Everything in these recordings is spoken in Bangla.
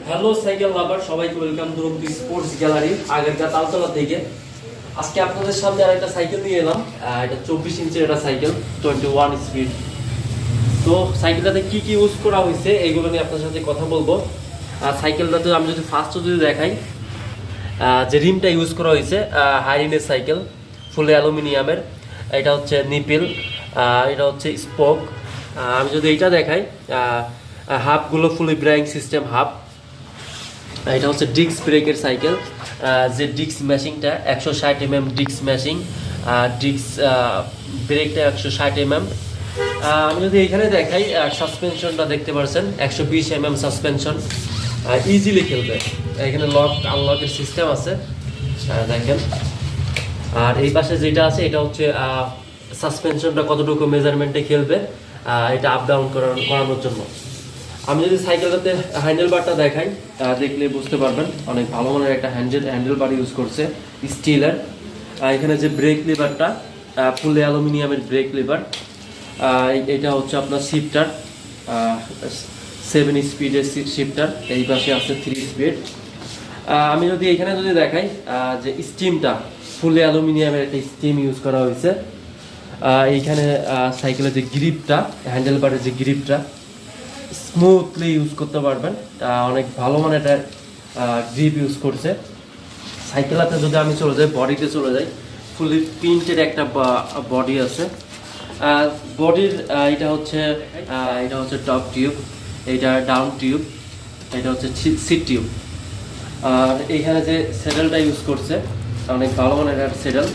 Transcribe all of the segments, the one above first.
হ্যালো সাইকেল লাভার, সবাইকে ওয়েলকাম দুরন্ত স্পোর্টস গ্যালারি আগেরকার তালতলা থেকে। আজকে আপনাদের সামনে আরেকটা সাইকেল নিয়ে এলাম। এটা 24 ইঞ্চের একটা সাইকেল, 21 স্পিড। তো সাইকেলটাতে কি কি ইউজ করা হয়েছে এইগুলো নিয়ে আপনার সাথে কথা বলবো। সাইকেলটাতে আমি যদি ফার্স্ট যদি দেখাই, যে রিমটা ইউজ করা হয়েছে হাই রিমের সাইকেল, ফুল অ্যালুমিনিয়ামের। এটা হচ্ছে নিপিল, এটা হচ্ছে স্পোক। আমি যদি এইটা দেখাই, হাফগুলো ফুলি ব্রেকিং সিস্টেম হাফ। এটা হচ্ছে ডিস্ক ব্রেকের সাইকেল, যে ডিস্ক ম্যাশিংটা 160 mm ডিস্ক ম্যাশিং, ডিস্ক ব্রেকটা 160 mm। আমি যদি এখানে দেখাই, সাসপেনশনটা দেখতে পাচ্ছেন 120 mm সাসপেনশন, ইজিলি খেলবে। এখানে লক আনলকের সিস্টেম আছে, দেখেন। আর এই পাশে যেটা আছে এটা হচ্ছে সাসপেনশনটা কতটুকু মেজারমেন্টে খেলবে, এটা আপ ডাউন করানোর জন্য। আমি যদি সাইকেলটাতে হ্যান্ডেল বারটা দেখাই, দেখলে বুঝতে পারবেন অনেক ভালো মানের একটা হ্যান্ডেল বার ইউজ করছে স্টিলের। এখানে যে ব্রেক লিভারটা ফুল অ্যালুমিনিয়ামের ব্রেক লিভার। এটা হচ্ছে আপনার শিফটার, 7 স্পিডের শিফটার। এই পাশে আছে 3 স্পিড। আমি যদি এখানে যদি দেখাই, যে স্টিমটা ফুল অ্যালুমিনিয়ামের একটা স্টিম ইউজ করা হয়েছে। এইখানে সাইকেলের যে গ্রিপটা, হ্যান্ডেল বারের যে গ্রিপটা স্মুথলি ইউজ করতে পারবেন, অনেক ভালো মানের একটা গ্রিপ ইউজ করছে। সাইকেলাতে যদি আমি চলে যাই, বডিতে চলে যাই, ফুলি প্রিন্টেড একটা বডি আছে। বডির এটা হচ্ছে টপ টিউব, এটা ডাউন টিউব, এটা হচ্ছে সিট টিউব। আর এইখানে যে সেডেলটা ইউজ করছে অনেক ভালো মানের একটা সেডেল।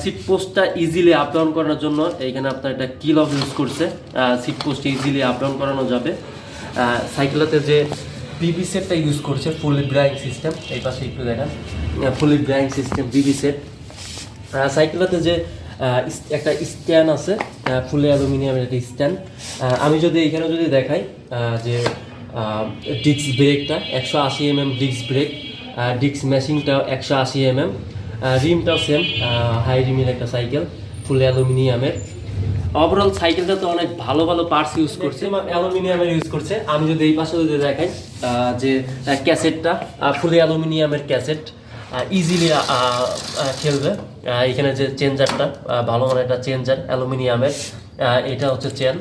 সিট পোস্টটা ইজিলি আপ ডাউন করানোর জন্য এইখানে আপনার একটা কি লক ইউজ করছে, seat post easily up down করানো যাবে। সাইকেলতে যে বিবি সেটটা ইউজ করছে ফুলি ব্রেকিং সিস্টেম, এই পাশে একটু দেখেন, ফুলি ব্রেকিং সিস্টেম বিবি সেট। সাইকেলতে যে একটা স্ট্যান্ড আছে, ফুলি অ্যালুমিনিয়ামের একটা স্ট্যান্ড। আমি যদি এইখানে যদি দেখাই, যে ডিস্ক ব্রেকটা 180 mm ডিস্ক ব্রেক, ডিস্ক ম্যাশিংটাও 180 mm, রিমটাও সেম হাই রিমের একটা সাইকেল ফুল অ্যালুমিনিয়ামের। ওভারঅল সাইকেলটা তো অনেক ভালো ভালো পার্টস ইউজ করছে, অ্যালুমিনিয়ামের ইউজ করছে। আমি যদি এই পাশে যদি দেখাই, যে ক্যাসেটটা ফুল অ্যালুমিনিয়ামের ক্যাসেট, ইজিলি খেলবে। এখানে যে চেঞ্জারটা ভালো মানের একটা চেঞ্জার অ্যালুমিনিয়ামের, এটা হচ্ছে চেন।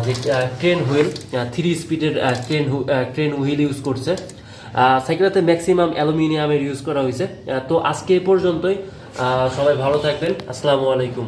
যে ট্রেন হুইল 3 স্পিডের ট্রেন হুইল ইউজ করছে। সাইকেলতে ম্যাক্সিমাম অ্যালুমিনিয়ামের ইউজ করা হয়েছে। তো আজকে এই পর্যন্তই, সবাই ভালো থাকবেন, আসসালামু আলাইকুম।